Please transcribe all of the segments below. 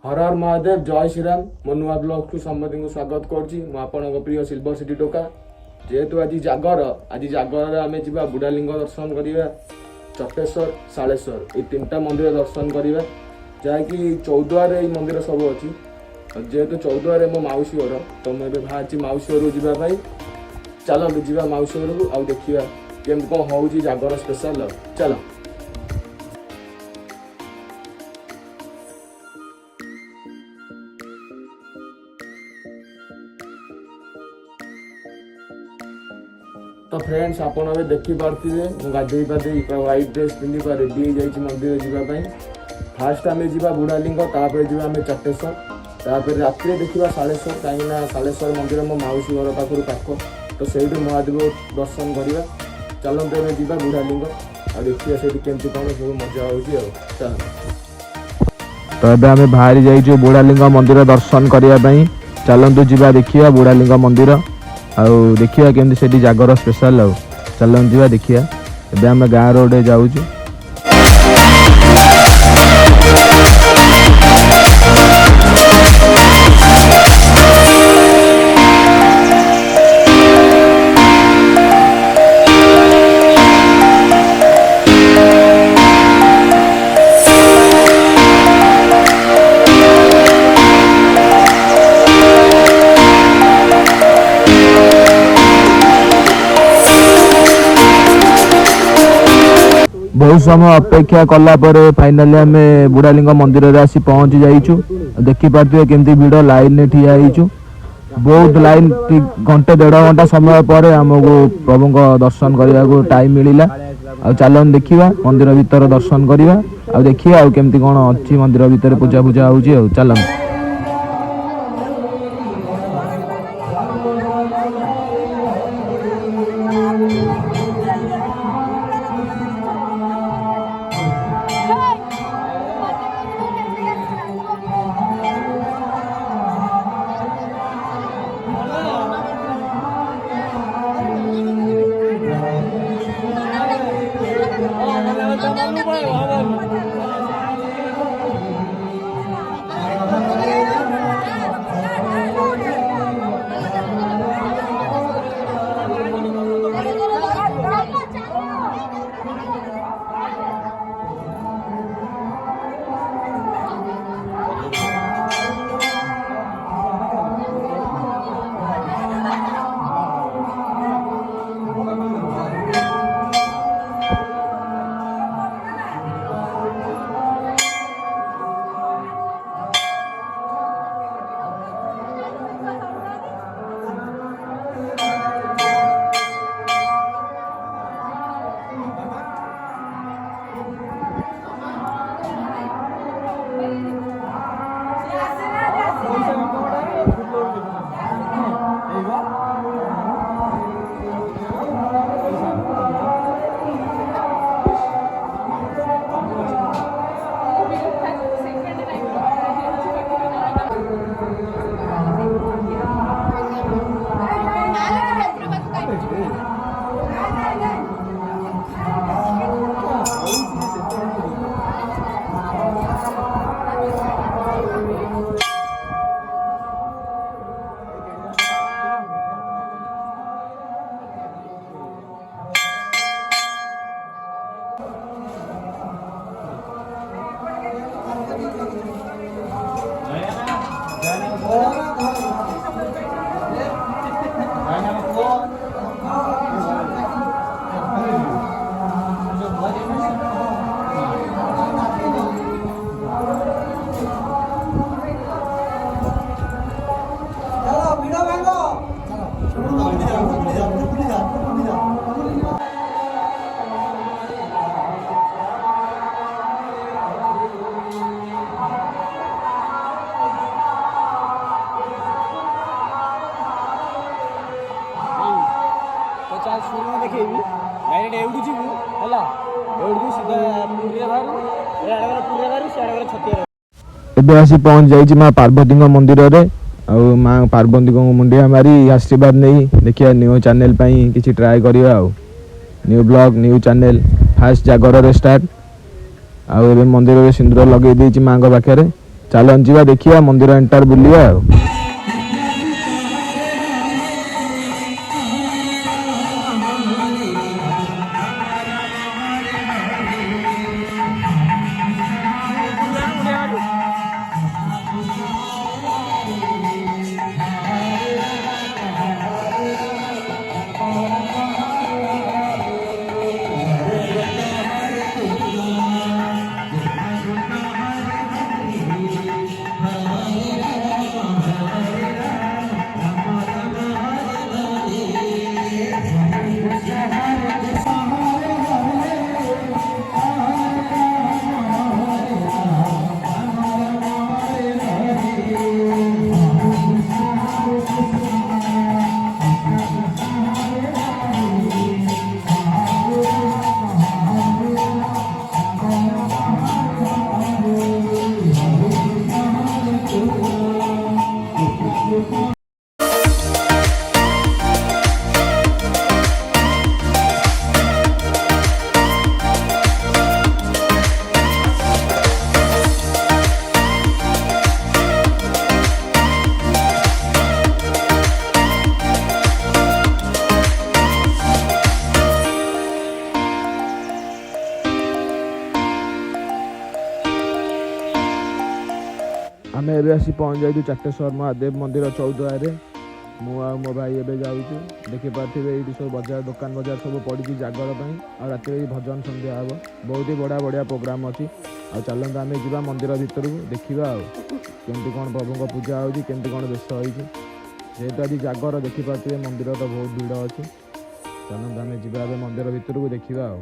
हर हर महादेव जय श्रीराम मो नुआ ब्लॉग को समस्त को स्वागत कर प्रिय सिल्वर सिटी टोका जेहेतु आज जागर आम जा बुढ़ालिंग दर्शन करवा चटेश्वर सालेश्वर ये तीनटा मंदिर दर्शन करवा जहाँकि 14 मंदिर सब अच्छी जेहेतु 14 मो मौसी घर तो मुझे बाहर मौसी घर जावाई चलते जा मौसी घर को आउ देखा केमती कौन हो जागर स्पेशल चल। तो फ्रेंड्स आपन अबे देखि पारथि मु गाधई पाधई व्हाइट ड्रेस पिंधि पा रेडी हो जाई मंदिर जीवा पई फास्ट आमे जीवा बुढ़ालिंग तापर जीवा आमे चटेश्वर तापर रात्रि देखिबा सालेश्वर काईना सालेश्वर मंदिर मो मौसी घर पाखरु पाखो तो सेठु महादेव दर्शन करवा चलते आमे जीवा बुढ़ालिंग आ देखिया सेठी केमती कोन सब मजा होउची आ चल। तो एबे आमे बाहर जाई बुढ़ालिंग मंदिर दर्शन करिया पई चलंतु जीवा देखिया बुढ़ालिंग मंदिर आउ देखिया केमती सेठी जागर स्पेशल आउ चलन जीवा देखिया एबे हम गाँ रोड जाऊँ। बहुत समय अपेक्षा कला पर फाइनाली आम बुढ़ालिंग मंदिर रे आसी पहुंची जाइछु देखि पार्थिबे केमती भीड़ लाइन ने ठिया हिचु बहुत लाइन घंटे 1.5 घंटा समय पर हमको प्रभु को दर्शन करने को टाइम मिलिला आ चलन देखिबा मंदिर भीतर दर्शन करवा आ देखिया आ केमती कोन अछि मंदिर भीतर पूजा पूजा होउची आ चलन। एबे आसी पहुंच जाइए माँ पार्वती मंदिर रे आउ माँ पार्वती को मुंडिया मारी आशीर्वाद नहीं देखिए न्यू चैनल किसी ट्राए करिया आउ new blog new channel fast जागर रे स्टार्ट आउ मंदिर रे सिंदूर लगे देछि माँ को पाखे ଚାଲନ୍ତୁ ଯିବା ଦେଖିବା ମନ୍ଦିର ଏଣ୍ଟର ବୁଲିବା ଆଉ। ଆମେ ଏବେ ଆସି ପହଞ୍ଚି ଯାଇଛୁ ଚାଟେଶ୍ୱର ମହାଦେବ ମନ୍ଦିର ଚୌଦ୍ୱାରରେ। ମୁଁ ଆଉ ମୋ ଭାଇ ଏବେ ଯାଉଛୁ। ଦେଖିପାରୁଥିବେ ଏଇଠି ସବୁ ବଜାର ଦୋକାନ ବଜାର ସବୁ ପଡ଼ିଛି ଜାଗର ପାଇଁ। ଆଉ ରାତିରେ ବି ଭଜନ ସନ୍ଧ୍ୟା ହେବ। ବହୁତ ହି ବଢ଼ିଆ ପ୍ରୋଗ୍ରାମ୍ ଅଛି। ଆଉ ଚାଲନ୍ତୁ ଆମେ ଯିବା ମନ୍ଦିର ଭିତରକୁ ଦେଖିବା ଆଉ କେମିତି କ'ଣ ପ୍ରଭୁଙ୍କ ପୂଜା ହେଉଛି, କେମିତି କ'ଣ ବେଶ ହେଇଛି। ଯେହେତୁ ଆଜି ଜାଗର ଦେଖିପାରୁଥିବେ ମନ୍ଦିର ତ ବହୁତ ଭିଡ଼ ଅଛି। ଚାଲନ୍ତୁ ଆମେ ଯିବା ଏବେ ମନ୍ଦିର ଭିତରକୁ ଦେଖିବା ଆଉ।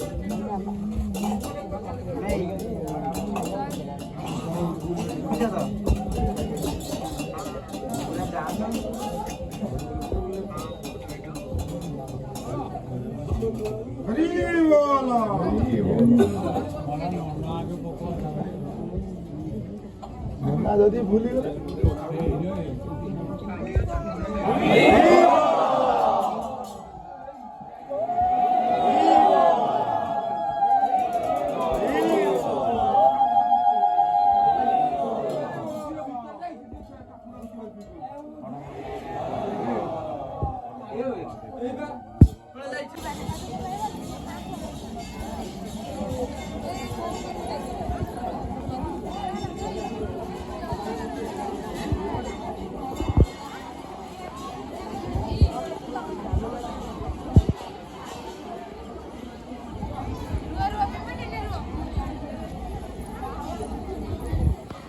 Gracias. ଯଦି ଭୁଲିଗଲେ